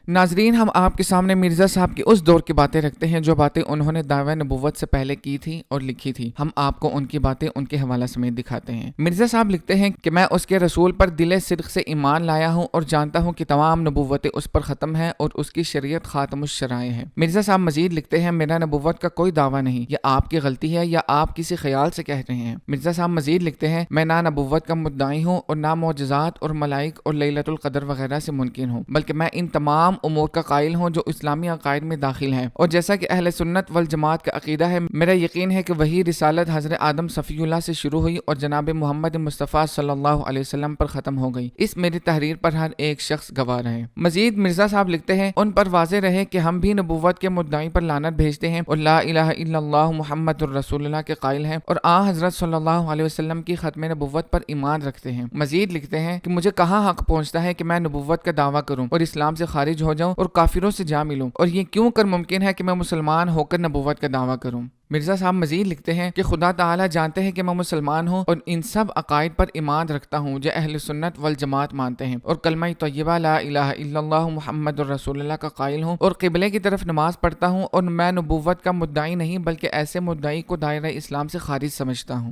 ناظرین، ہم آپ کے سامنے مرزا صاحب کی اس دور کی باتیں رکھتے ہیں جو باتیں انہوں نے دعوی نبوت سے پہلے کی تھی اور لکھی تھی۔ ہم آپ کو ان کی باتیں ان کے حوالہ سمیت دکھاتے ہیں۔ مرزا صاحب لکھتے ہیں کہ میں اس کے رسول پر دل صدق سے ایمان لایا ہوں اور جانتا ہوں کہ تمام نبوتیں اس پر ختم ہیں اور اس کی شریعت خاتم الشرائع ہے۔ مرزا صاحب مزید لکھتے ہیں میرا نبوت کا کوئی دعویٰ نہیں، یہ آپ کی غلطی ہے یا آپ کسی خیال سے کہہ رہے ہیں۔ مرزا صاحب مزید لکھتے ہیں میں نہ نبوت کا مدعی ہوں اور نہ معجزات اور ملائک اور لیلۃ القدر وغیرہ سے منکر ہوں، بلکہ میں ان تمام امور کا قائل ہوں جو اسلامی عقائد میں داخل ہیں، اور جیسا کہ اہل سنت والجماعت کا عقیدہ ہے، میرا یقین ہے کہ وہی رسالت حضرت آدم صفی اللہ سے شروع ہوئی اور جناب محمد مصطفیٰ صلی اللہ علیہ وسلم پر ختم ہو گئی۔ اس میری تحریر پر ہر ایک شخص گواہ رہے۔ مزید مرزا صاحب لکھتے ہیں ان پر واضح رہے کہ ہم بھی نبوت کے مدعی پر لعنت بھیجتے ہیں اور لا الہ الا اللہ محمد الرسول اللہ کے قائل ہیں اور حضرت صلی اللہ علیہ وسلم کی ختم نبوت پر ایمان رکھتے ہیں۔ مزید لکھتے ہیں کہ مجھے کہاں حق پہنچتا ہے کہ میں نبوت کا دعویٰ کروں اور اسلام سے خارج ہو جاؤں اور کافروں سے جا ملوں، اور یہ کیوں کر ممکن ہے کہ میں مسلمان ہو کر نبوت کا دعویٰ کروں۔ مرزا صاحب مزید لکھتے ہیں کہ خدا تعالیٰ جانتے ہیں کہ میں مسلمان ہوں اور ان سب عقائد پر ایمان رکھتا ہوں جو اہل سنت والجماعت مانتے ہیں، اور کلمہ طیبہ لا الہ الا اللہ محمد الرسول اللہ کا قائل ہوں اور قبلے کی طرف نماز پڑھتا ہوں، اور میں نبوت کا مدعی نہیں بلکہ ایسے مدعی کو دائرہ اسلام سے خارج سمجھتا ہوں۔